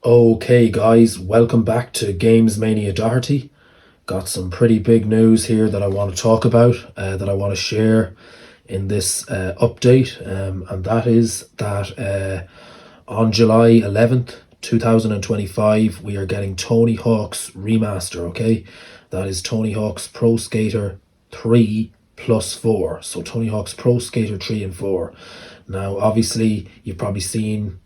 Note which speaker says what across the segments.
Speaker 1: Okay, guys, welcome back to Games Mania Doherty. Got some pretty big news here that I want to talk about, that I want to share in this update, and that is that on July 11th, 2025, we are getting Tony Hawk's remaster. Okay, that is Tony Hawk's Pro Skater 3 plus 4. So Tony Hawk's Pro Skater 3 and 4. Now, obviously, you've probably seen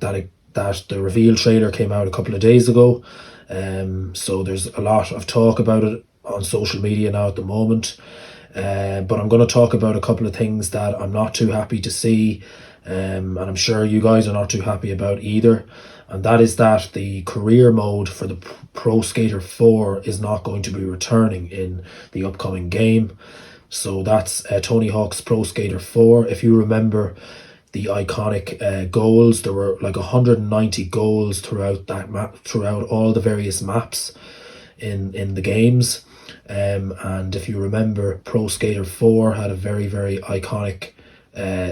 Speaker 1: that the reveal trailer came out a couple of days ago. So there's a lot of talk about it on social media now at the moment. But I'm going to talk about a couple of things that I'm not too happy to see, and I'm sure you guys are not too happy about either. And that is that the career mode for the Pro Skater 4 is not going to be returning in the upcoming game. So that's Tony Hawk's Pro Skater 4. If you remember the iconic goals, there were like 190 goals throughout that map, throughout all the various maps in the games. And if you remember, Pro Skater 4 had a very iconic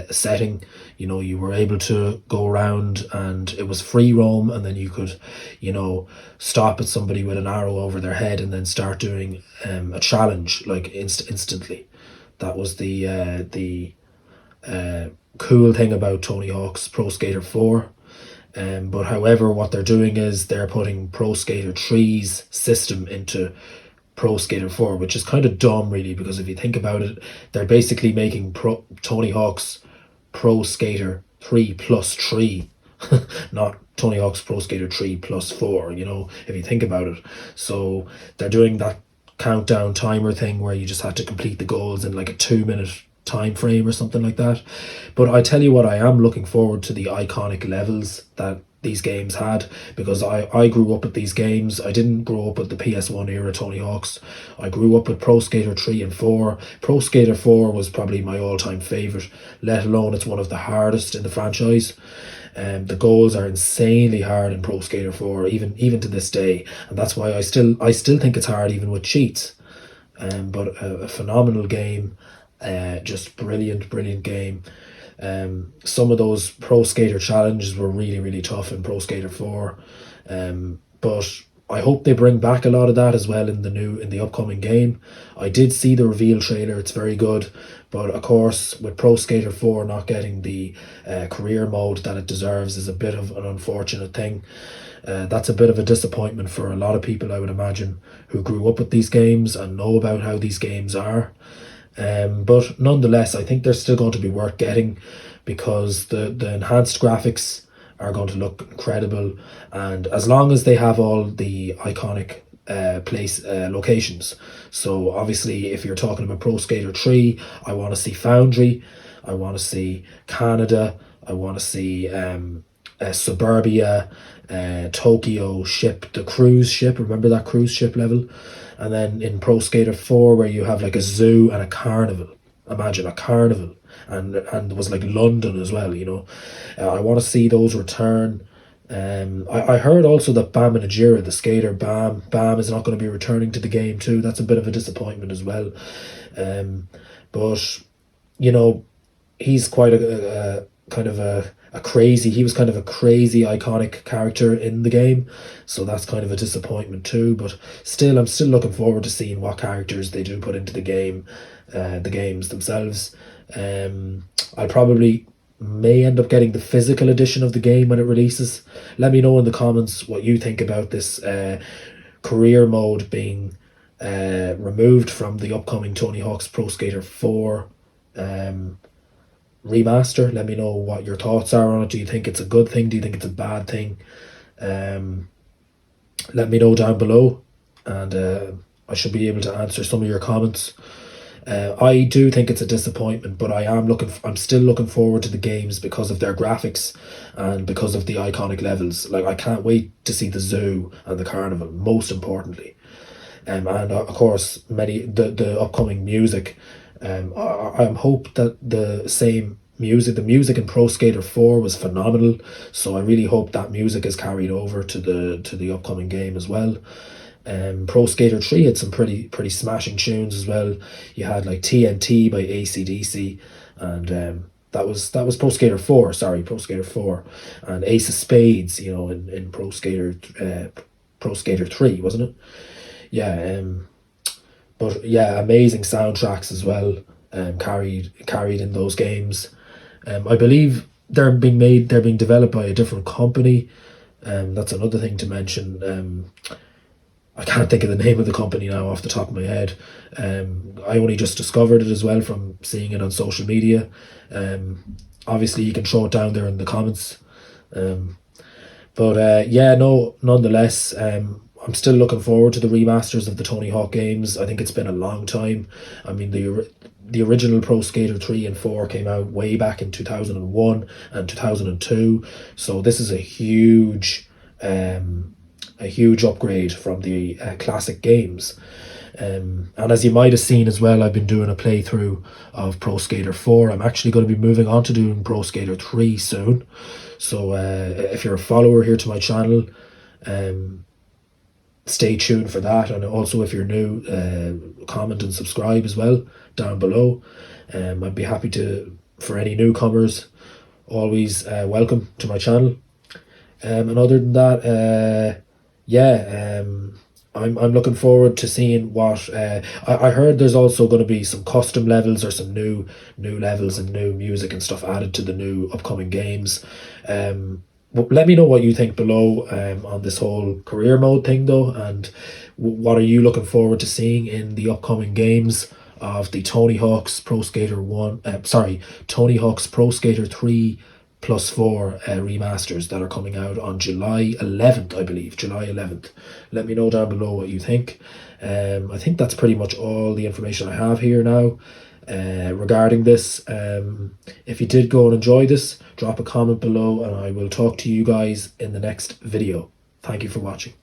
Speaker 1: setting. You know, you were able to go around and it was free roam, and then you could, you know, stop at somebody with an arrow over their head and then start doing a challenge like instantly. That was the uh, cool thing about Tony Hawk's Pro Skater 4. But however, what they're doing is they're putting Pro Skater 3's system into Pro Skater 4, which is kind of dumb, really, because if you think about it, they're basically making Tony Hawk's Pro Skater 3 plus 3, not Tony Hawk's Pro Skater 3 plus 4, you know, if you think about it. So they're doing that countdown timer thing where you just had to complete the goals in like a 2 minute time frame or something like that. But I tell you what, I am looking forward to the iconic levels that these games had, because I grew up with these games. I didn't grow up with the PS1 era Tony Hawk's. I grew up with Pro Skater 3 and 4. Pro Skater 4 was probably my all-time favourite, let alone it's one of the hardest in the franchise. The goals are insanely hard in Pro Skater 4, even to this day, and that's why I still think it's hard even with cheats. But a phenomenal game, just brilliant game. Some of those Pro Skater challenges were really tough in Pro Skater 4. But I hope they bring back a lot of that as well in the upcoming game. I did see the reveal trailer, it's very good. But of course, with Pro Skater 4 not getting the career mode that it deserves is a bit of an unfortunate thing. That's a bit of a disappointment for a lot of people, I would imagine, who grew up with these games and know about how these games are. But nonetheless, I think they're still going to be worth getting, because the enhanced graphics are going to look incredible, and as long as they have all the iconic locations. So obviously, if you're talking about Pro Skater 3, I want to see Foundry, I want to see Canada, I want to see Suburbia, Tokyo ship, the cruise ship. Remember that cruise ship level? And then in Pro Skater 4, where you have like a zoo and a carnival. Imagine a carnival. And it was like London as well, you know. I want to see those return. I heard also that Bam and Ajira, the skater Bam is not going to be returning to the game too. That's a bit of a disappointment as well. But, you know, he's quite a kind of a crazy, he was kind of a crazy iconic character in the game, so that's kind of a disappointment too. But still, I'm still looking forward to seeing what characters they do put into the game, the games themselves. I probably may end up getting the physical edition of the game when it releases. Let me know in the comments what you think about this career mode being removed from the upcoming Tony Hawk's Pro Skater 4 remaster. Let me know what your thoughts are on it. Do you think it's a good thing? Do you think it's a bad thing? Let me know down below, and I should be able to answer some of your comments. I do think it's a disappointment, but I'm still looking forward to the games because of their graphics and because of the iconic levels. Like, I can't wait to see the zoo and the carnival, most importantly. And of course, the upcoming music. I hope that the music in Pro Skater 4 was phenomenal, so I really hope that music is carried over to the upcoming game as well. Pro Skater 3 had some pretty smashing tunes as well. You had like TNT by AC/DC, and that was Pro Skater 4, sorry, Pro Skater 4, and Ace of Spades, in Pro Skater 3, wasn't it? Yeah, but yeah, amazing soundtracks as well, carried in those games. I believe they're being developed by a different company. That's another thing to mention. I can't think of the name of the company now off the top of my head. I only just discovered it as well from seeing it on social media. Obviously, you can throw it down there in the comments. Um, but yeah, no, nonetheless, I'm still looking forward to the remasters of the Tony Hawk games. I think it's been a long time. I mean, the original Pro Skater 3 and 4 came out way back in 2001 and 2002. So this is a huge upgrade from the classic games. And as you might have seen as well, I've been doing a playthrough of Pro Skater 4. I'm actually going to be moving on to doing Pro Skater 3 soon. So if you're a follower here to my channel, um, stay tuned for that. And also, if you're new, comment and subscribe as well down below. I'd be happy to, for any newcomers, always welcome to my channel. And other than that, yeah, I'm looking forward to seeing what I heard. There's also going to be some custom levels or some new levels and new music and stuff added to the new upcoming games. Let me know what you think below on this whole career mode thing, though, and what are you looking forward to seeing in the upcoming games of the Tony Hawk's Pro Skater 1, Tony Hawk's Pro Skater 3 plus 4 remasters that are coming out on July 11th, I believe. July 11th. Let me know down below what you think. I think that's pretty much all the information I have here now regarding this. If you did go and enjoy this, drop a comment below and I will talk to you guys in the next video. Thank you for watching.